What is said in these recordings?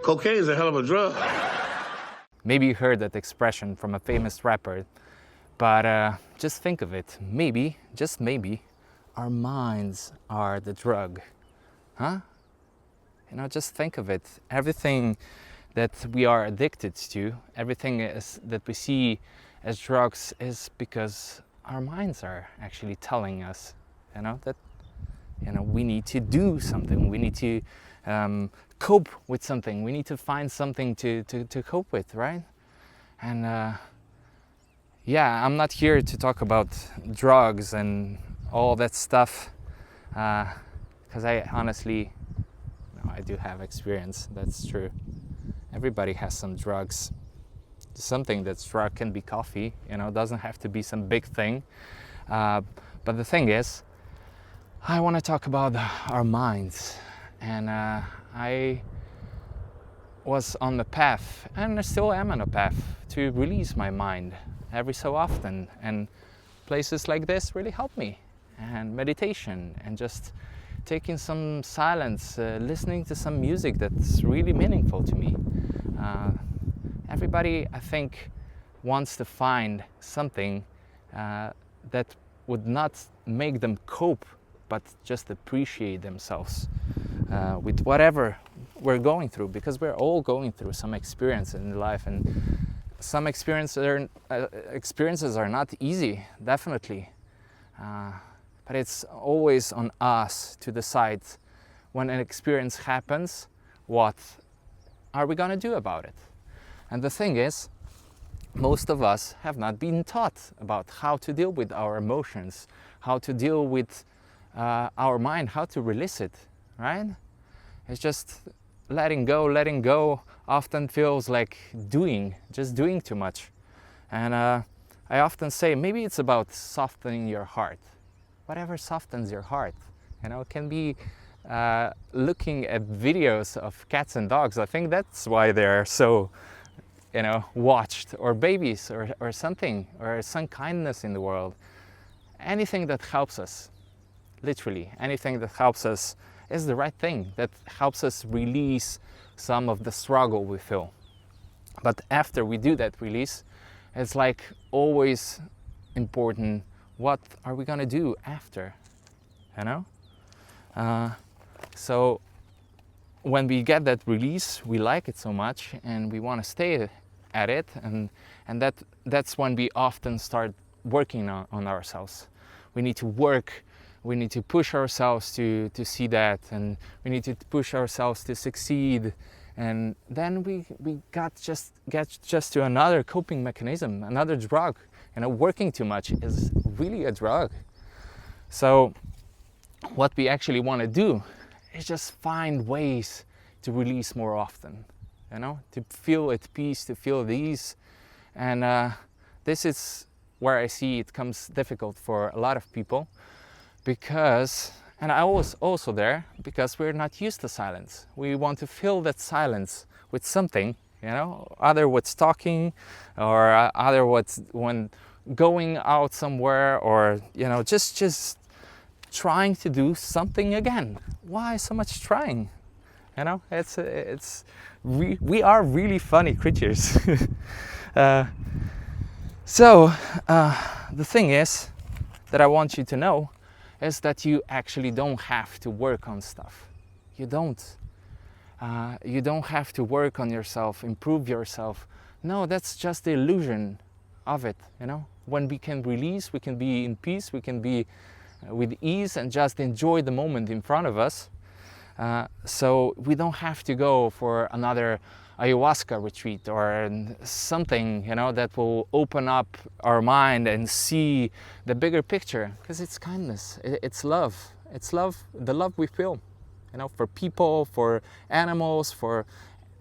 Cocaine is a hell of a drug. Maybe you heard that expression from a famous rapper, but just think of it. Maybe, just maybe, our minds are the drug. Huh? You know, just think of it. Everything that we are addicted to, everything that we see as drugs is because our minds are actually telling us, that, we need to do something. We need to cope with something. We need to find something to cope with, right? And yeah, I'm not here to talk about drugs and all that stuff, because I honestly, I do have experience, that's true. Everybody has some drugs. Something that's drug can be coffee, doesn't have to be some big thing. But the thing is, I want to talk about our minds. And I was on the path, and I still am on a path, to release my mind every so often. And places like this really help me. And meditation, and just taking some silence, listening to some music that's really meaningful to me. Everybody, I think, wants to find something that would not make them cope, but just appreciate themselves with whatever we're going through, because we're all going through some experience in life, and some experiences are not easy, definitely. But it's always on us to decide, when an experience happens, what are we going to do about it? And the thing is, most of us have not been taught about how to deal with our emotions, how to deal with our mind, how to release it, right? It's just letting go often feels like just doing too much. And I often say, maybe it's about softening your heart. Whatever softens your heart, it can be looking at videos of cats and dogs. I think that's why they're so, watched, or babies, or something, or some kindness in the world. Anything that helps us, literally, anything that helps us is the right thing, that helps us release some of the struggle we feel. But after we do that release, it's like always important, what are we gonna do after, So when we get that release, we like it so much, and we want to stay at it, and that's when we often start working on ourselves. We need to work, we need to push ourselves to see that, and we need to push ourselves to succeed, and then we get just to another coping mechanism, another drug. Working too much is really a drug. So what we actually want to do is just find ways to release more often, to feel at peace, to feel at ease. And this is where I see it comes difficult for a lot of people, because, and I was also there, because we're not used to silence. We want to fill that silence with something, either what's talking, or either what's when going out somewhere, or just trying to do something again. Why so much trying? We are really funny creatures. So the thing is that I want you to know is that you actually don't have to work on stuff. You don't have to work on yourself, improve yourself. No, that's just the illusion of it. When we can release, we can be in peace, we can be with ease, and just enjoy the moment in front of us. So we don't have to go for another ayahuasca retreat or something, that will open up our mind and see the bigger picture, because it's kindness, it's love. It's love, the love we feel, for people, for animals, for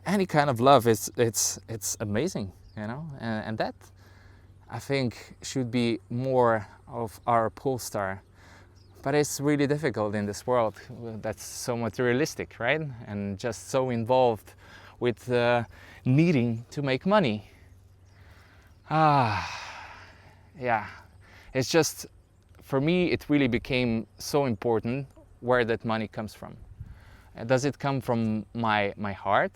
any kind of love. It's amazing, and that, I think, should be more of our pole star. But it's really difficult in this world that's so materialistic, right? And just so involved with needing to make money. Yeah, it's just, for me, it really became so important where that money comes from. Does it come from my heart?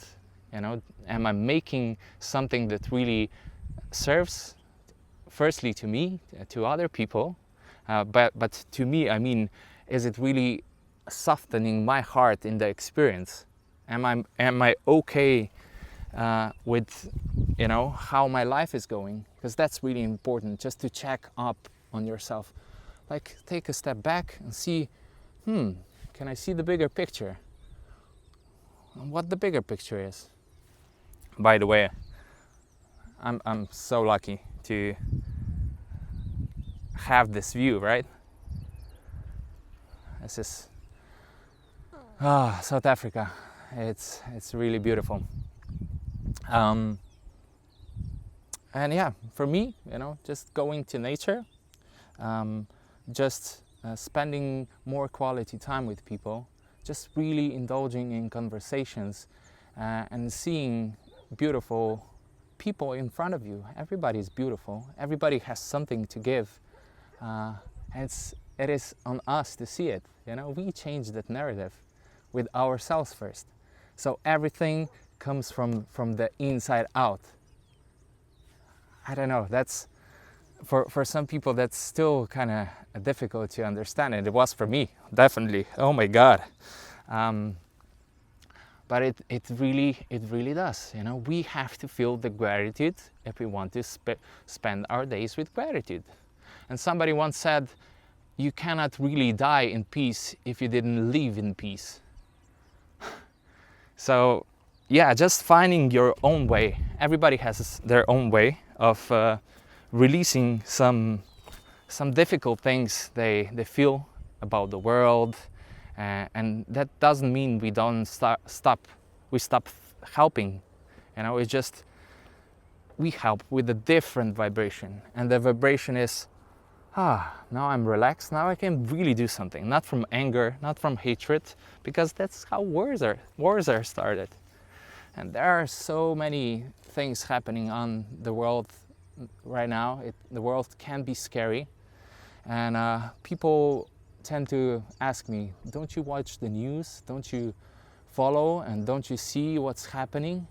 You know, am I making something that really serves, firstly to me, to other people, but to me, I mean, is it really softening my heart in the experience? Am I okay with, you know, how my life is going? Because that's really important, just to check up on yourself. Like, take a step back and see, can I see the bigger picture? And what the bigger picture is. By the way, I'm so lucky to have this view, right? This is South Africa. It's really beautiful. And yeah, for me, you know, just going to nature, just spending more quality time with people, just really indulging in conversations, and seeing beautiful people in front of you. Everybody's beautiful. Everybody has something to give. And it is on us to see it. You know, we change that narrative with ourselves first. So everything comes from the inside out. I don't know, that's for some people that's still kind of difficult to understand, and it was for me, definitely. Oh my God. But it really does. You know, we have to feel the gratitude if we want to spend our days with gratitude. And somebody once said, you cannot really die in peace if you didn't live in peace. So yeah, just finding your own way. Everybody has their own way of releasing some difficult things they feel about the world, and that doesn't mean we don't stop helping. You know, it's just we help with a different vibration, and the vibration is, now I'm relaxed, now I can really do something, not from anger, not from hatred, because that's how wars are started. And there are so many things happening on the world right now. The world can be scary, and people tend to ask me, don't you watch the news? Don't you follow, and don't you see what's happening?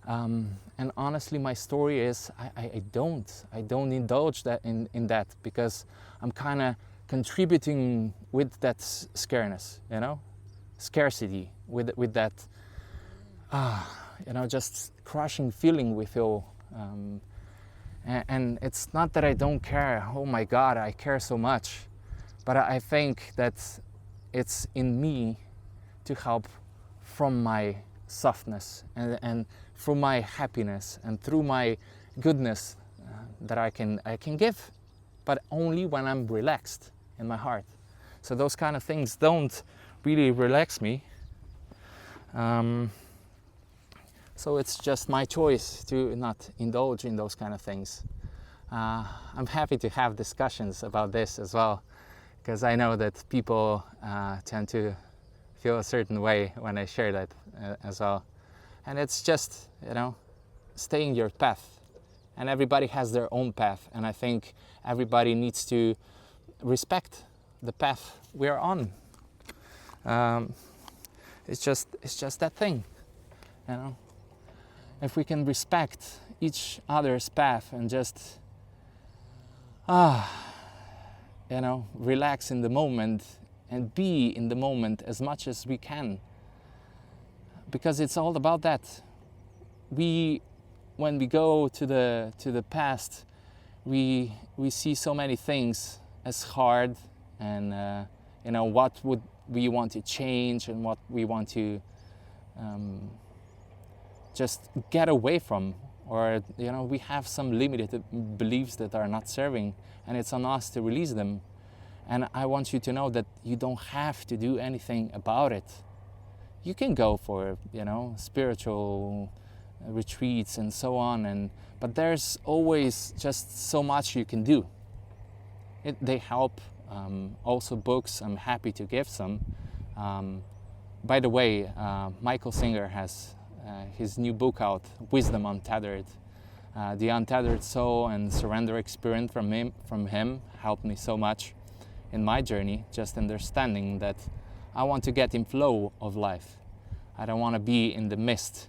And honestly, my story is I don't indulge that in that, because I'm kind of contributing with that scareness, you know, scarcity, with that, you know, just crushing feeling we feel. And it's not that I don't care. Oh my God, I care so much. But I think that it's in me to help from my softness and through my happiness and through my goodness that I can give, but only when I'm relaxed in my heart. So those kind of things don't really relax me. So it's just my choice to not indulge in those kind of things. I'm happy to have discussions about this as well, because I know that people tend to feel a certain way when I share that as well. And it's just, you know, staying your path. And everybody has their own path, and I think everybody needs to respect the path we're on. It's just that thing, you know. If we can respect each other's path and just, you know, relax in the moment and be in the moment as much as we can, because it's all about that. When we go to the past, we see so many things as hard, and you know, what would we want to change and what we want to just get away from, or you know, we have some limited beliefs that are not serving, and it's on us to release them. And I want you to know that you don't have to do anything about it. You can go for, you know, spiritual retreats and so on, but there's always just so much you can do. They help. Also books, I'm happy to give some. By the way, Michael Singer has his new book out, Wisdom Untethered. The Untethered Soul and Surrender Experience from him helped me so much in my journey, just understanding that I want to get in flow of life. I don't want to be in the midst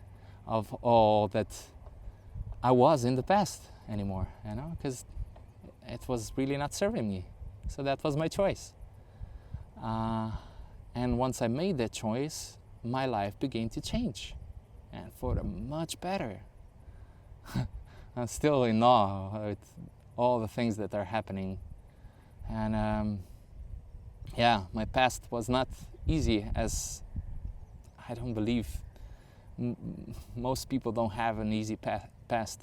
of all that I was in the past anymore, you know, because it was really not serving me. So that was my choice. And once I made that choice, my life began to change, and for the much better. I'm still in awe with all the things that are happening. And yeah, my past was not easy, as I don't believe most people don't have an easy past.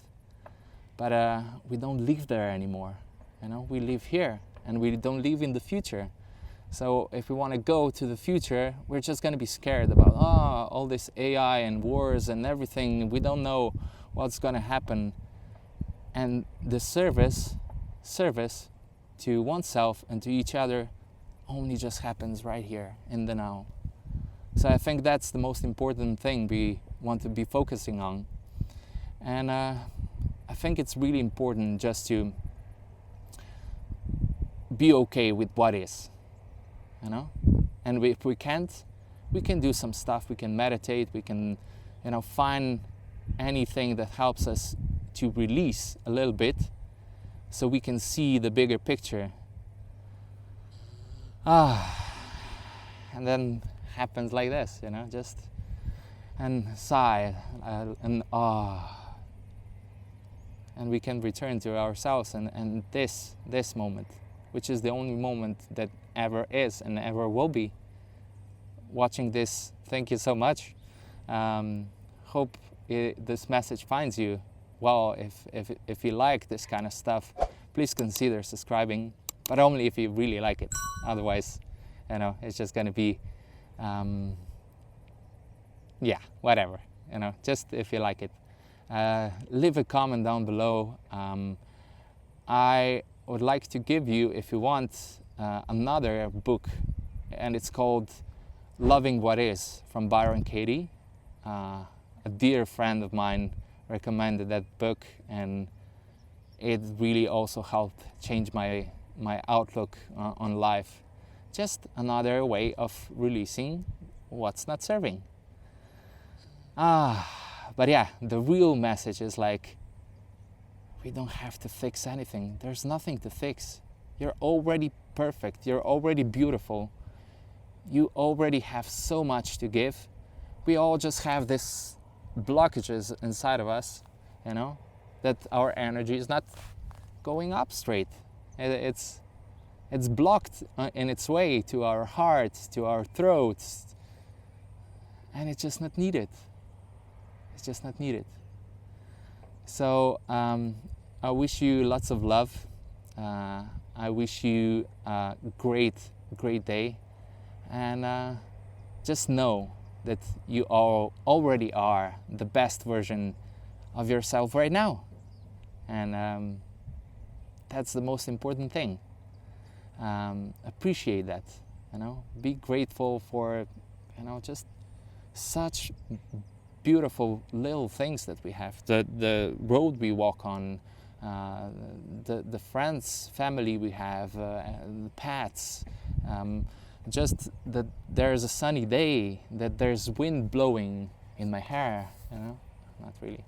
But we don't live there anymore. You know, we live here, and we don't live in the future. So if we want to go to the future, we're just going to be scared about all this AI and wars and everything. We don't know what's going to happen. And the service to oneself and to each other only just happens right here in the now. So I think that's the most important thing we want to be focusing on. And I think it's really important just to be okay with what is, you know. And if we can't, we can do some stuff. We can meditate. We can, you know, find anything that helps us to release a little bit, so we can see the bigger picture. And then happens like this, you know, just and sigh and and we can return to ourselves and this moment, which is the only moment that ever is and ever will be. Watching this, thank you so much. Hope this message finds you well. If you like this kind of stuff, please consider subscribing, but only if you really like it. Otherwise, you know, it's just gonna be yeah, whatever, you know, just if you like it. Leave a comment down below. I would like to give you, if you want, another book, and it's called Loving What Is from Byron Katie. A dear friend of mine recommended that book, and it really also helped change my outlook on life. Just another way of releasing what's not serving. But yeah, the real message is like, we don't have to fix anything. There's nothing to fix. You're already perfect. You're already beautiful. You already have so much to give. We all just have this blockages inside of us, you know, that our energy is not going up straight. It's blocked in its way to our heart, to our throats, and it's just not needed. It's just not needed. So I wish you lots of love. I wish you a great day, and just know that you all already are the best version of yourself right now, and that's the most important thing. Appreciate that, you know. Be grateful for, you know, just such beautiful little things that we have. The road we walk on, the friends, family we have, the pets, just that there's a sunny day, that there's wind blowing in my hair, you know, not really.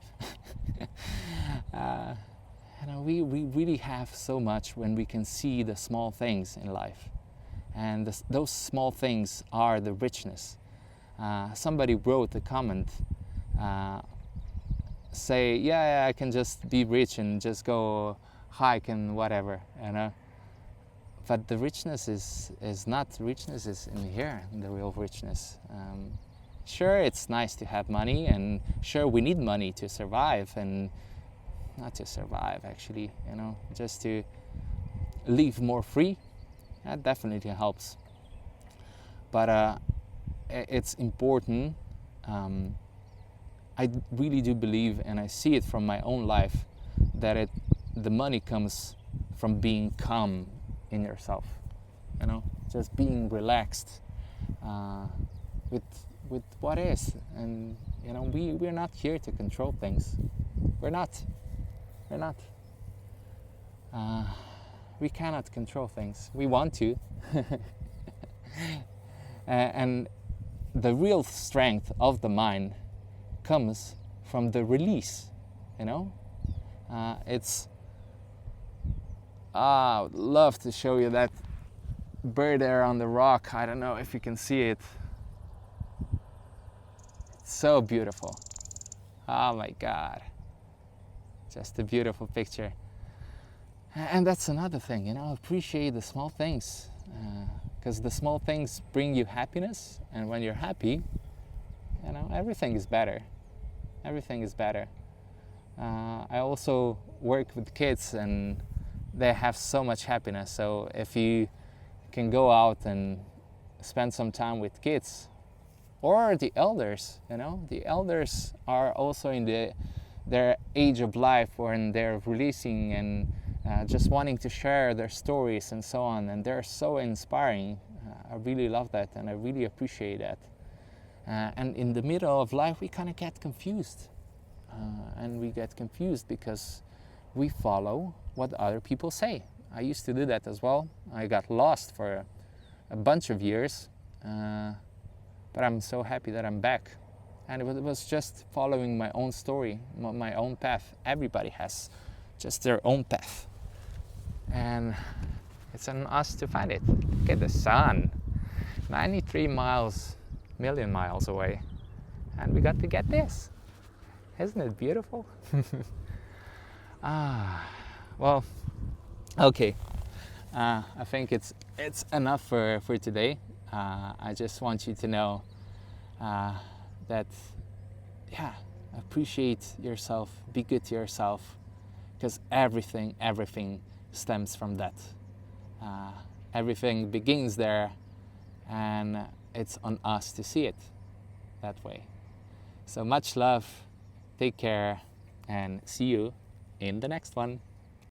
You know, we really have so much when we can see the small things in life, and those small things are the richness. Somebody wrote a comment, say, yeah, I can just be rich and just go hike and whatever, you know. But the richness is not richness is in here, the real richness. Sure, it's nice to have money, and sure, we need money to survive, and not to survive actually, you know, just to live more free. That definitely helps. But it's important. I really do believe, and I see it from my own life, that the money comes from being calm in yourself, you know, just being relaxed with what is. And you know, we're not here to control things. We're not. We cannot control things. We want to. And the real strength of the mind comes from the release, it's I would love to show you that bird there on the rock. I don't know if you can see it. It's so beautiful. Oh my God, just a beautiful picture. And that's another thing, appreciate the small things, because the small things bring you happiness, and when you're happy, everything is better. Everything is better. I also work with kids, and they have so much happiness. So if you can go out and spend some time with kids, or the elders, the elders are also in their age of life when they're releasing and just wanting to share their stories and so on, and they're so inspiring. I really love that, and I really appreciate that. And in the middle of life, we kind of get confused. And we get confused because we follow what other people say. I used to do that as well. I got lost for a bunch of years, but I'm so happy that I'm back. And it was just following my own story, my own path. Everybody has just their own path. And it's on us to find it. Look at the sun, 93 million miles away. And we got to get this. Isn't it beautiful? Well, okay. I think it's enough for today. I just want you to know that, appreciate yourself, be good to yourself, because everything stems from that. Everything begins there, and it's on us to see it that way. So much love, take care, and see you in the next one.